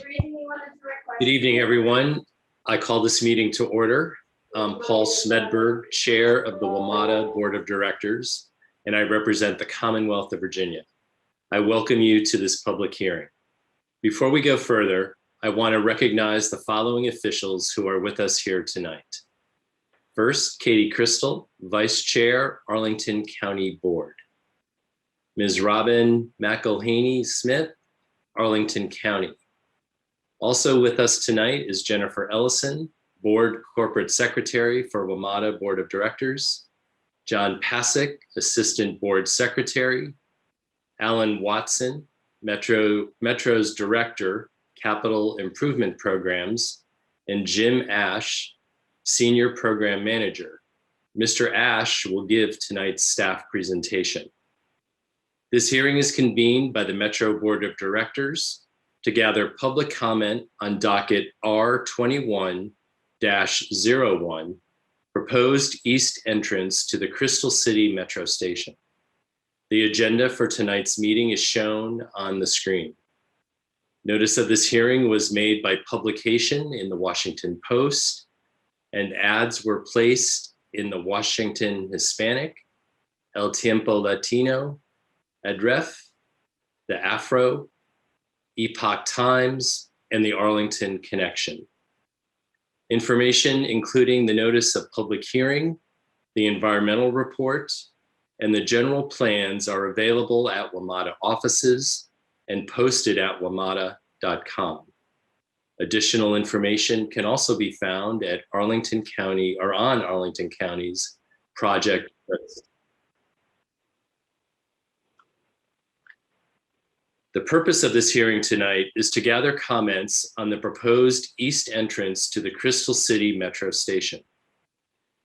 Good evening, everyone. I call this meeting to order. I'm Paul Smedberg, Chair of the WMATA Board of Directors, and I represent the Commonwealth of Virginia. I welcome you to this public hearing. Before we go further, I want to recognize the following officials who are with us here tonight. First, Katie Crystal, Vice Chair, Arlington County Board. Ms. Robin McElhaney-Smith, Arlington County. Also with us tonight is Jennifer Ellison, Board Corporate Secretary for WMATA Board of Directors, John Pasick, Assistant Board Secretary, Alan Watson, Metro's Director, Capital Improvement Programs, and Jim Ash, Senior Program Manager. Mr. Ash will give tonight's staff presentation. This hearing is convened by the Metro Board of Directors to gather public comment on docket R21-01, proposed east entrance to the Crystal City Metro Station. The agenda for tonight's meeting is shown on the screen. Notice of this hearing was made by publication in the Washington Post, and ads were placed in the Washington Hispanic, El Tiempo Latino, Adref, the Afro, Epoch Times, and the Arlington Connection. Information including the notice of public hearing, the environmental report, and the general plans are available at WMATA offices and posted at WMATA.com. Additional information can also be found at Arlington County or on Arlington County's project list. The purpose of this hearing tonight is to gather comments on the proposed east entrance to the Crystal City Metro Station.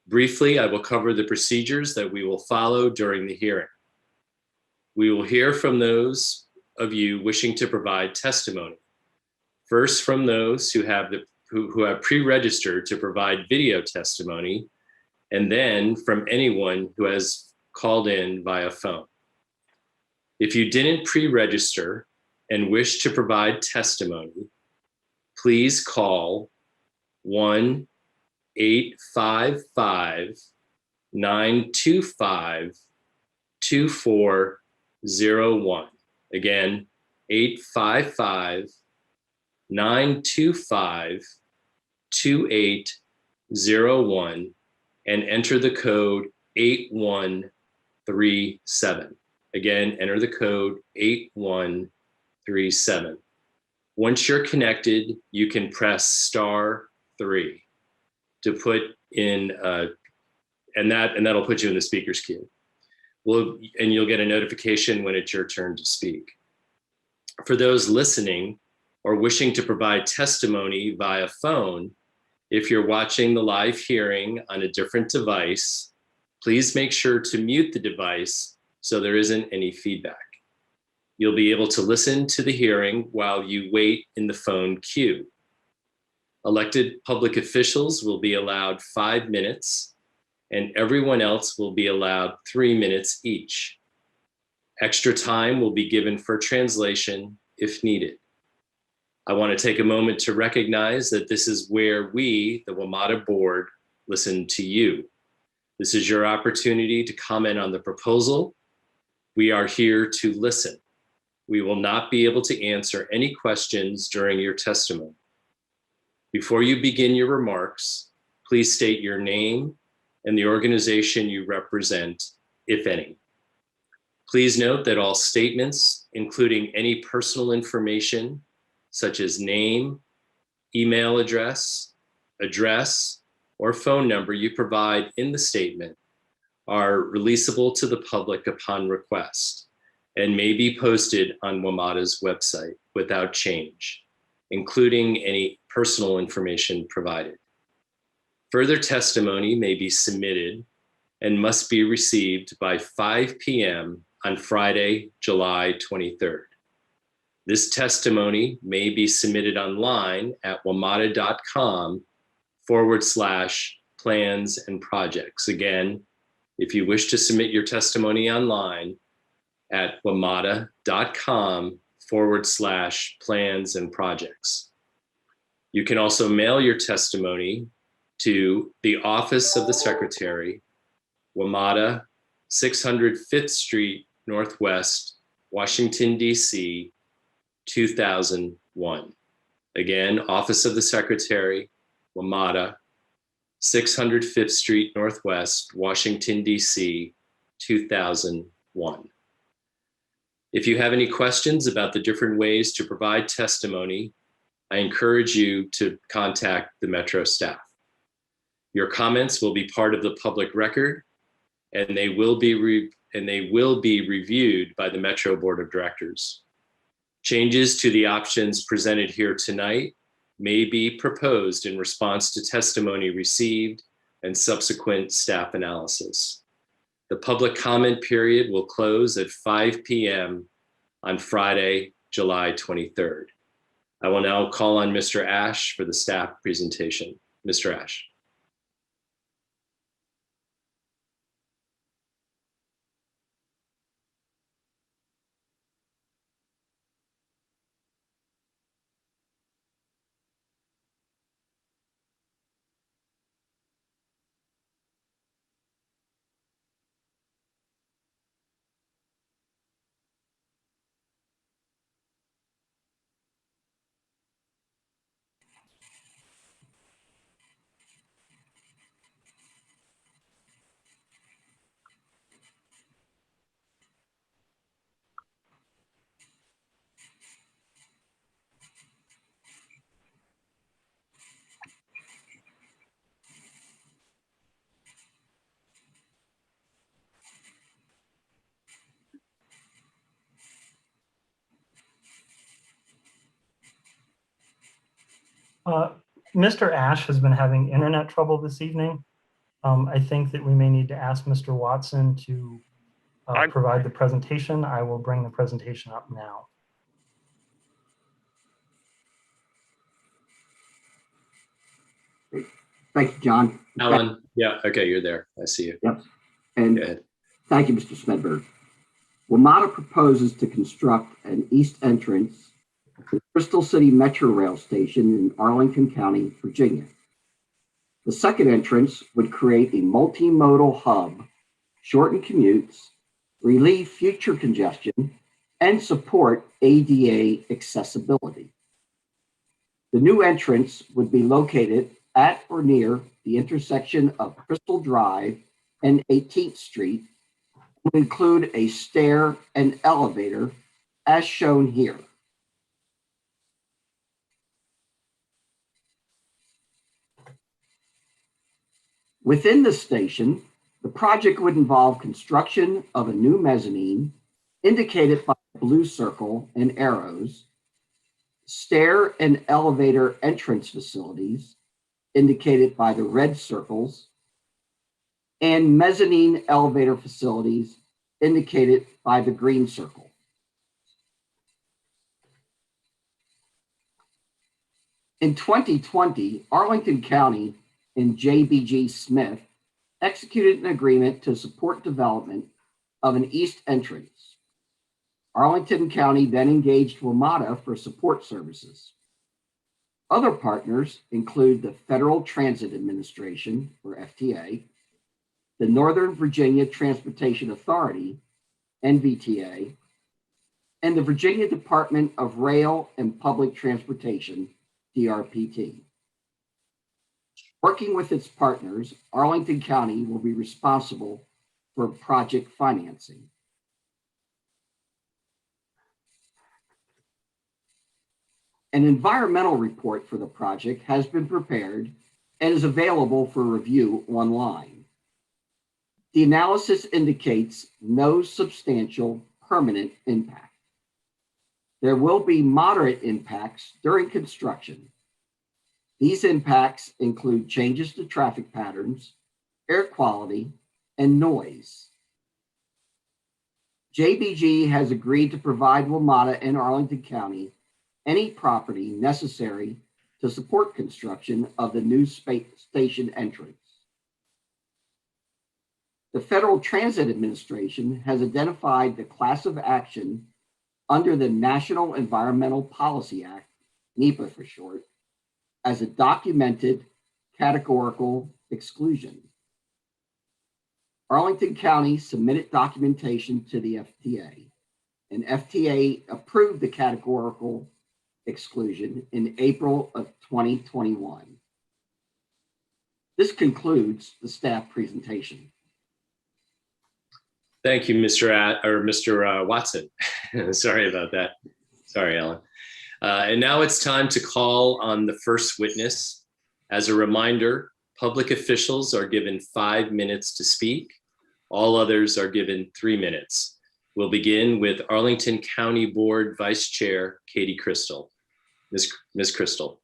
Briefly, I will cover the procedures that we will follow during the hearing. We will hear from those of you wishing to provide testimony. First, from those who have pre-registered to provide video testimony, and then from anyone who has called in via phone. If you didn't pre-register and wish to provide testimony, please call 1-855-925-2401. Again, 855-925-2801 and enter the code 8137. Again, enter the code 8137. Once you're connected, you can press *3 to put in, and that'll put you in the speaker's queue. And you'll get a notification when it's your turn to speak. For those listening or wishing to provide testimony via phone, if you're watching the live hearing on a different device, please make sure to mute the device so there isn't any feedback. You'll be able to listen to the hearing while you wait in the phone queue. Elected public officials will be allowed 5 minutes, and everyone else will be allowed 3 minutes each. Extra time will be given for translation if needed. I want to take a moment to recognize that this is where we, the WMATA board, listen to you. This is your opportunity to comment on the proposal. We are here to listen. We will not be able to answer any questions during your testimony. Before you begin your remarks, please state your name and the organization you represent, if any. Please note that all statements, including any personal information, such as name, email address, or phone number you provide in the statement, are releasable to the public upon request and may be posted on WMATA's website without change, including any personal information provided. Further testimony may be submitted and must be received by 5 p.m. on Friday, July 23rd. This testimony may be submitted online at WMATA.com/plans and projects. Again, if you wish to submit your testimony online at WMATA.com/plans and projects. You can also mail your testimony to the Office of the Secretary, WMATA, 600 5th Street Northwest, Washington, D.C., 2001. Again, Office of the Secretary, WMATA, 600 5th Street Northwest, Washington, D.C., 2001. If you have any questions about the different ways to provide testimony, I encourage you to contact the Metro staff. Your comments will be part of the public record, and they will be reviewed by the Metro Board of Directors. Changes to the options presented here tonight may be proposed in response to testimony received and subsequent staff analysis. The public comment period will close at 5 p.m. on Friday, July 23rd. I will now call on Mr. Ash for the staff presentation. Mr. Ash. Mr. Ash has been having internet trouble this evening. I think that we may need to ask Mr. Watson to provide the presentation. I will bring the presentation up now. Thank you, John. Alan, yeah, okay, you're there. I see you. Yep. And thank you, Mr. Smedberg. WMATA proposes to construct an east entrance to the Crystal City Metrorail Station in Arlington County, Virginia. The second entrance would create a multimodal hub, shorten commutes, relieve future congestion, and support ADA accessibility. The new entrance would be located at or near the intersection of Crystal Drive and 18th Street, and will include a stair and elevator as shown here. Within the station, the project would involve construction of a new mezzanine indicated by a blue circle and arrows, stair and elevator entrance facilities indicated by the red circles, and mezzanine elevator facilities indicated by the green circle. In 2020, Arlington County and JBG Smith executed an agreement to support development of an east entrance. Arlington County then engaged WMATA for support services. Other partners include the Federal Transit Administration, or FTA, the Northern Virginia Transportation Authority, NVTA, and the Virginia Department of Rail and Public Transportation, DRPT. Working with its partners, Arlington County will be responsible for project financing. An environmental report for the project has been prepared and is available for review online. The analysis indicates no substantial permanent impact. There will be moderate impacts during construction. These impacts include changes to traffic patterns, air quality, and noise. JBG has agreed to provide WMATA and Arlington County any property necessary to support construction of the new station entrance. The Federal Transit Administration has identified the class of action under the National Environmental Policy Act, NEPA for short, as a documented categorical exclusion. Arlington County submitted documentation to the FTA, and FTA approved the categorical exclusion in April of 2021. This concludes the staff presentation. Thank you, Mr. Watson. Sorry about that. Sorry, Ellen. And now it's time to call on the first witness. As a reminder, public officials are given 5 minutes to speak. All others are given 3 minutes. We'll begin with Arlington County Board Vice Chair, Katie Crystal. Ms. Crystal.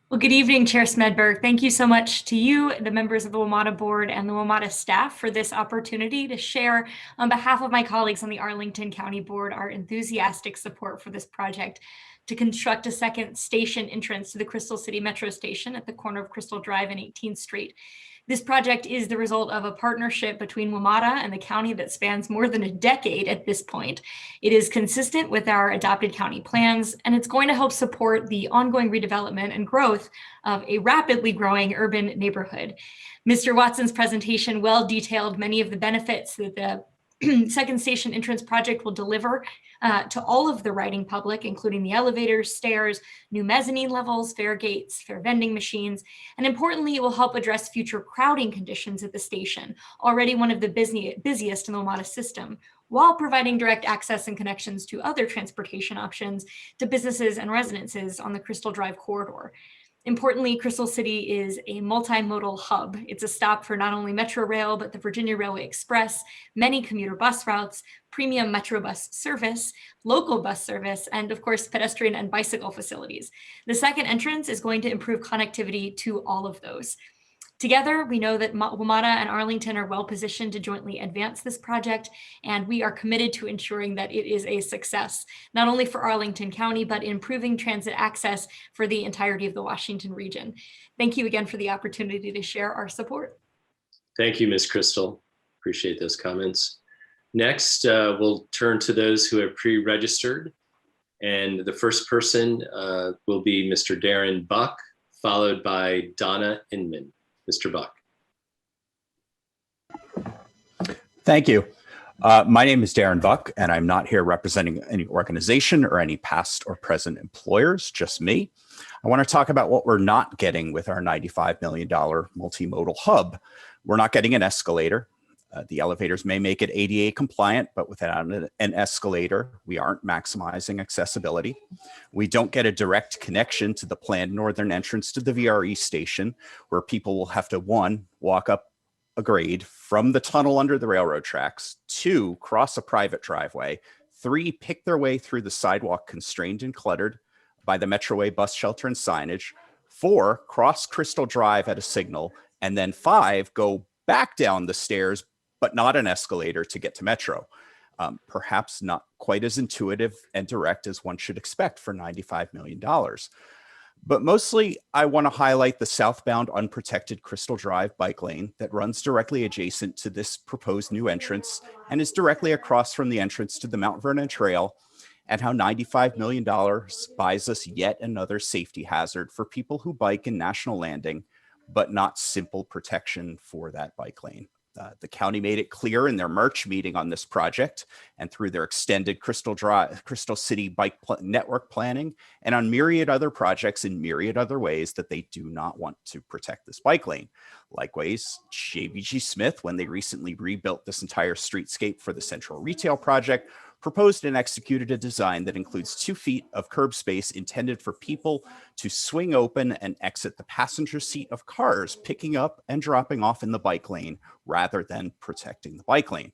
Well, good evening, Chair Smedberg. Thank you so much to you, the members of the WMATA board and the WMATA staff for this opportunity to share on behalf of my colleagues on the Arlington County Board our enthusiastic support for this project to construct a second station entrance to the Crystal City Metro Station at the corner of Crystal Drive and 18th Street. This project is the result of a partnership between WMATA and the county that spans more than a decade at this point. It is consistent with our adopted county plans, and it's going to help support the ongoing redevelopment and growth of a rapidly growing urban neighborhood. Mr. Watson's presentation well detailed many of the benefits that the second station entrance project will deliver to all of the riding public, including the elevators, stairs, new mezzanine levels, fare gates, fare vending machines, and importantly, it will help address future crowding conditions at the station, already one of the busiest in the WMATA system, while providing direct access and connections to other transportation options to businesses and residences on the Crystal Drive corridor. Importantly, Crystal City is a multimodal hub. It's a stop for not only Metrorail, but the Virginia Railway Express, many commuter bus routes, premium Metro bus service, local bus service, and of course, pedestrian and bicycle facilities. The second entrance is going to improve connectivity to all of those. Together, we know that WMATA and Arlington are well positioned to jointly advance this project, and we are committed to ensuring that it is a success, not only for Arlington County, but improving transit access for the entirety of the Washington region. Thank you again for the opportunity to share our support. Thank you, Ms. Crystal. Appreciate those comments. Next, we'll turn to those who have pre-registered, and the first person will be Mr. Darren Buck, followed by Donna Inman. Mr. Buck. Thank you. My name is Darren Buck, and I'm not here representing any organization or any past or present employers, just me. I want to talk about what we're not getting with our $95 million multimodal hub. We're not getting an escalator. The elevators may make it ADA compliant, but without an escalator, we aren't maximizing accessibility. We don't get a direct connection to the planned northern entrance to the VRE station, where people will have to, 1, walk up a grade from the tunnel under the railroad tracks, 2, cross a private driveway, 3, pick their way through the sidewalk constrained and cluttered by the Metroway bus shelter and signage, 4, cross Crystal Drive at a signal, and then 5, go back down the stairs but not an escalator to get to Metro. Perhaps not quite as intuitive and direct as one should expect for $95 million. But mostly, I want to highlight the southbound unprotected Crystal Drive bike lane that runs directly adjacent to this proposed new entrance and is directly across from the entrance to the Mount Vernon Trail, and how $95 million buys us yet another safety hazard for people who bike in National Landing, but not simple protection for that bike lane. The county made it clear in their March meeting on this project and through their extended Crystal City bike network planning and on myriad other projects in myriad other ways that they do not want to protect this bike lane. Likewise, JBG Smith, when they recently rebuilt this entire streetscape for the Central Retail Project, proposed and executed a design that includes 2 feet of curb space intended for people to swing open and exit the passenger seat of cars picking up and dropping off in the bike lane rather than protecting the bike lane.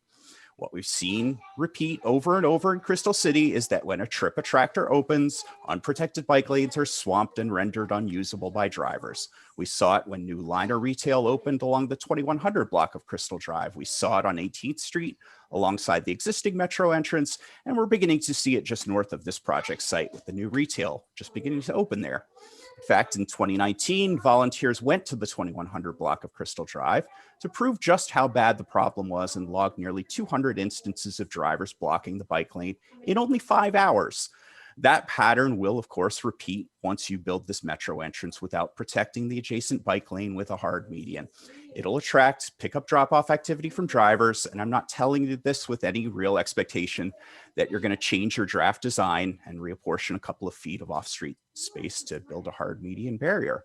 What we've seen repeat over and over in Crystal City is that when a trip attractor opens, unprotected bike lanes are swamped and rendered unusable by drivers. We saw it when new liner retail opened along the 2100 block of Crystal Drive. We saw it on 18th Street alongside the existing Metro entrance, and we're beginning to see it just north of this project site with the new retail just beginning to open there. In fact, in 2019, volunteers went to the 2100 block of Crystal Drive to prove just how bad the problem was and logged nearly 200 instances of drivers blocking the bike lane in only 5 hours. That pattern will, of course, repeat once you build this metro entrance without protecting the adjacent bike lane with a hard median. It'll attract pickup drop-off activity from drivers, and I'm not telling you this with any real expectation that you're going to change your draft design and reapportion a couple of feet of off-street space to build a hard median barrier.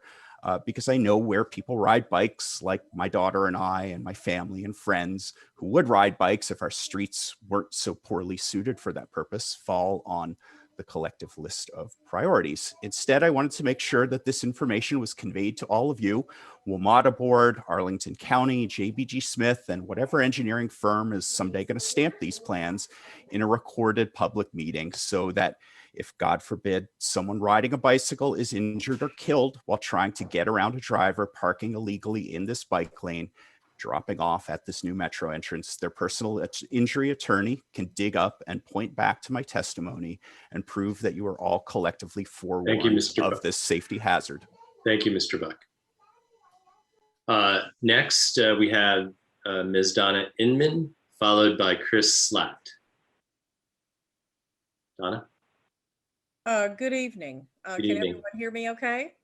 Because I know where people ride bikes, like my daughter and I and my family and friends who would ride bikes if our streets weren't so poorly suited for that purpose, fall on the collective list of priorities. Instead, I wanted to make sure that this information was conveyed to all of you, WMATA board, Arlington County, JBG Smith, and whatever engineering firm is someday going to stamp these plans in a recorded public meeting, so that if, God forbid, someone riding a bicycle is injured or killed while trying to get around a driver parking illegally in this bike lane, dropping off at this new metro entrance, their personal injury attorney can dig up and point back to my testimony and prove that you are all collectively forewarned of this safety hazard. Thank you, Mr. Buck. Next, we have Ms. Donna Inman, followed by Chris Slatt. Donna? Good evening. Good Can evening. everyone hear me okay?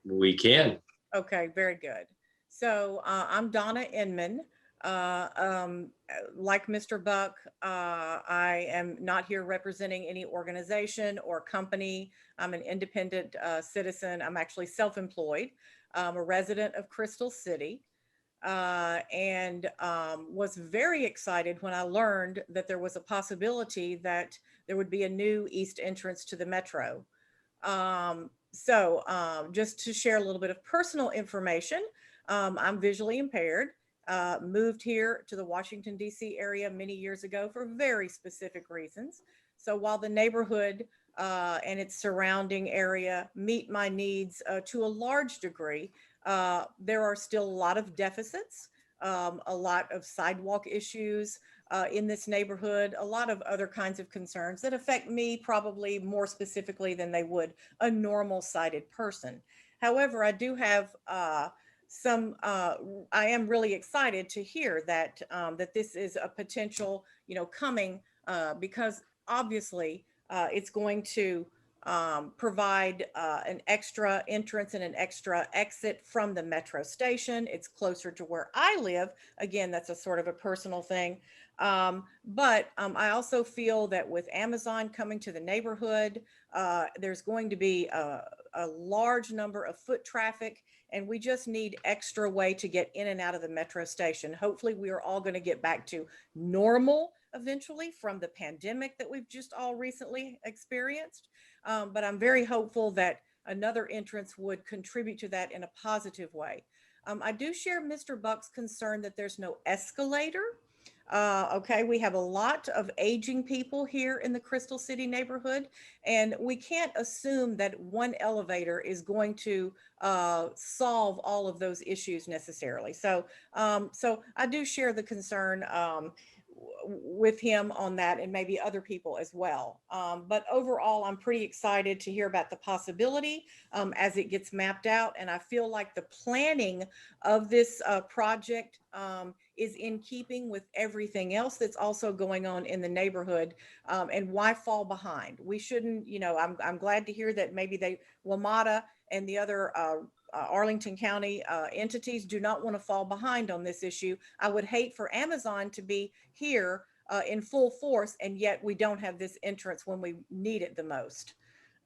We can. Okay, very good. So I'm Donna Inman. Like Mr. Buck, I am not here representing any organization or company. I'm an independent citizen. I'm actually self-employed. I'm a resident of Crystal City, and was very excited when I learned that there was a possibility that there would be a new east entrance to the metro. Just to share a little bit of personal information, I'm visually impaired, moved here to the Washington, D.C. area many years ago for very specific reasons. So while the neighborhood and its surrounding area meet my needs to a large degree, there are still a lot of deficits, a lot of sidewalk issues in this neighborhood, a lot of other kinds of concerns that affect me probably more specifically than they would a normal sighted person. However, I do have I am really excited to hear that that this is a potential, coming because obviously it's going to provide an extra entrance and an extra exit from the metro station. It's closer to where I live. Again, that's a sort of a personal thing. But I also feel that with Amazon coming to the neighborhood, there's going to be a large number of foot traffic, and we just need extra way to get in and out of the metro station. Hopefully we are all going to get back to normal eventually from the pandemic that we've just all recently experienced. But I'm very hopeful that another entrance would contribute to that in a positive way. I do share Mr. Buck's concern that there's no escalator. Okay, we have a lot of aging people here in the Crystal City neighborhood, and we can't assume that one elevator is going to solve all of those issues necessarily. So I do share the concern with him on that, and maybe other people as well. But overall, I'm pretty excited to hear about the possibility as it gets mapped out. And I feel like the planning of this project is in keeping with everything else that's also going on in the neighborhood. And why fall behind? We shouldn't, I'm glad to hear that maybe WMATA and the other Arlington County entities do not want to fall behind on this issue. I would hate for Amazon to be here in full force, and yet we don't have this entrance when we need it the most.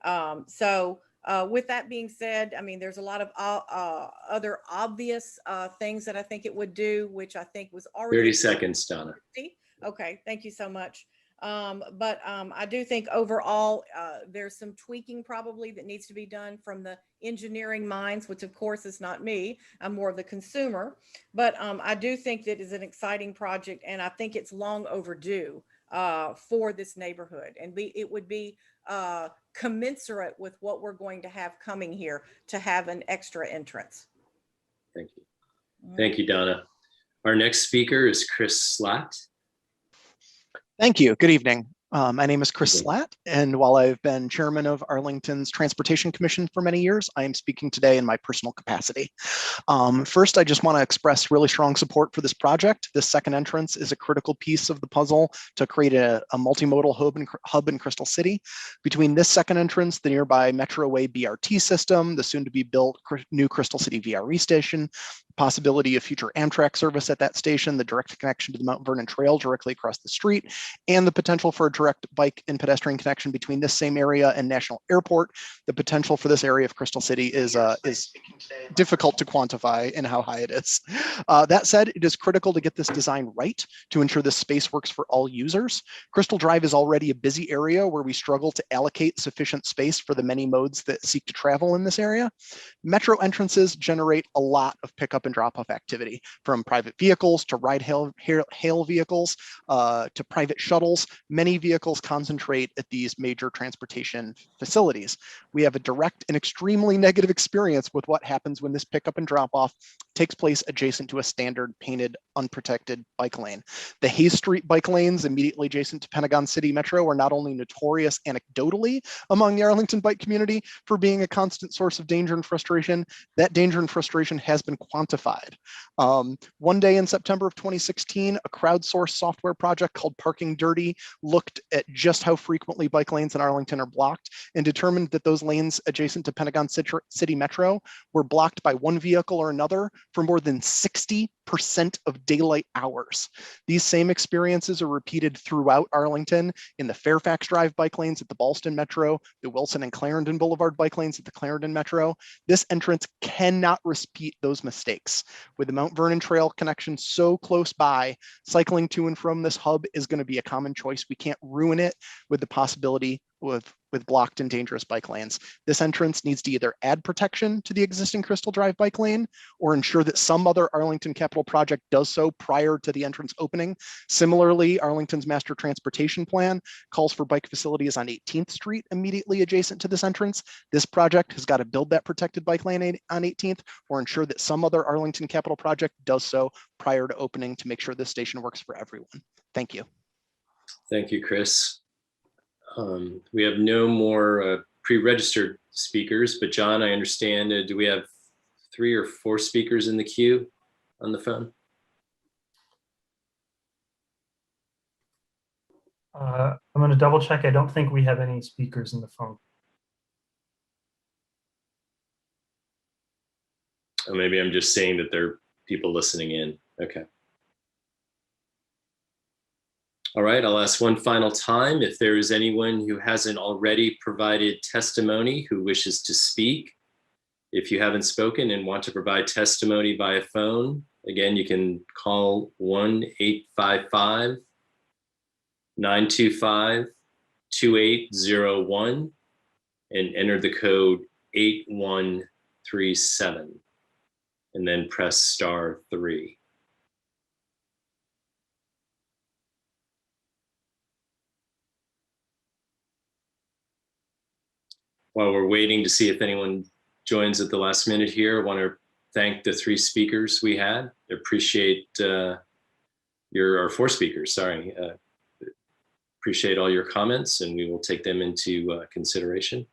With that being said, I mean, there's a lot of other obvious things that I think it would do, which I think was already— 30 seconds, Donna. Okay, thank you so much. I do think overall there's some tweaking probably that needs to be done from the engineering minds, which of course is not me. I'm more of the consumer, but I do think that is an exciting project, and I think it's long overdue for this neighborhood, and it would be commensurate with what we're going to have coming here to have an extra entrance. Thank you. Thank you, Donna. Our next speaker is Chris Slatt. Thank you. Good evening. My name is Chris Slatt, and while I've been chairman of Arlington's Transportation Commission for many years, I am speaking today in my personal capacity. First, I just want to express really strong support for this project. This second entrance is a critical piece of the puzzle to create a multimodal hub in Crystal City. Between this second entrance, the nearby Metroway BRT system, the soon-to-be-built new Crystal City VRE station, possibility of future Amtrak service at that station, the direct connection to the Mount Vernon Trail directly across the street, and the potential for a direct bike and pedestrian connection between this same area and National Airport. The potential for this area of Crystal City is difficult to quantify in how high it is. That said, it is critical to get this design right to ensure this space works for all users. Crystal Drive is already a busy area where we struggle to allocate sufficient space for the many modes that seek to travel in this area. Metro entrances generate a lot of pickup and drop-off activity, from private vehicles to ride-hail vehicles to private shuttles. Many vehicles concentrate at these major transportation facilities. We have a direct and extremely negative experience with what happens when this pickup and drop-off takes place adjacent to a standard painted, unprotected bike lane. The Hayes Street bike lanes immediately adjacent to Pentagon City Metro are not only notorious anecdotally among the Arlington bike community for being a constant source of danger and frustration, that danger and frustration has been quantified. One day in September of 2016, a crowdsourced software project called Parking Dirty looked at just how frequently bike lanes in Arlington are blocked and determined that those lanes adjacent to Pentagon City Metro were blocked by one vehicle or another for more than 60% of daylight hours. These same experiences are repeated throughout Arlington in the Fairfax Drive bike lanes at the Ballston Metro, the Wilson and Clarendon Boulevard bike lanes at the Clarendon Metro. This entrance cannot repeat those mistakes. With the Mount Vernon Trail connection so close by, cycling to and from this hub is going to be a common choice. We can't ruin it with the possibility with blocked and dangerous bike lanes. This entrance needs to either add protection to the existing Crystal Drive bike lane or ensure that some other Arlington capital project does so prior to the entrance opening. Similarly, Arlington's master transportation plan calls for bike facilities on 18th Street immediately adjacent to this entrance. This project has got to build that protected bike lane on 18th or ensure that some other Arlington capital project does so prior to opening to make sure this station works for everyone. Thank you. Thank you, Chris. We have no more pre-registered speakers, but John, I understand, do we have 3 or 4 speakers in the queue on the phone? I'm going to double check. I don't think we have any speakers in the phone. Or maybe I'm just saying that there are people listening in. Okay. All right, I'll ask one final time if there is anyone who hasn't already provided testimony who wishes to speak. If you haven't spoken and want to provide testimony via phone, again, you can call 1-855-925-2801 and enter the code 8137 and then press *3. While we're waiting to see if anyone joins at the last minute here, I want to thank the 3 speakers we had. Appreciate or 4 speakers, sorry. Appreciate all your comments, and we will take them into consideration.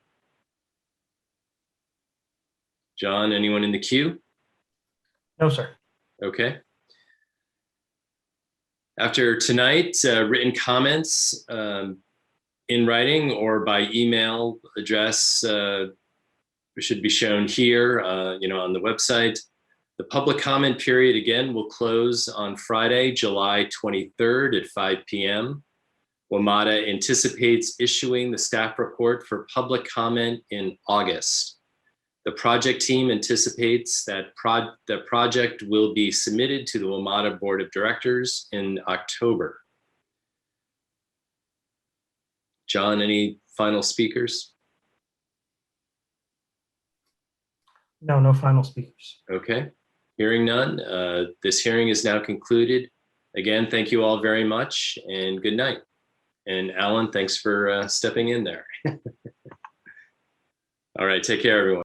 John, anyone in the queue? No, sir. Okay. After tonight, written comments in writing or by email address should be shown here, on the website. The public comment period, again, will close on Friday, July 23rd at 5 p.m. WMATA anticipates issuing the staff report for public comment in August. The project team anticipates that the project will be submitted to the WMATA Board of Directors in October. John, any final speakers? No, no final speakers. Okay, hearing none, this hearing is now concluded. Again, thank you all very much and good night. And Alan, thanks for stepping in there. All right, take care, everyone.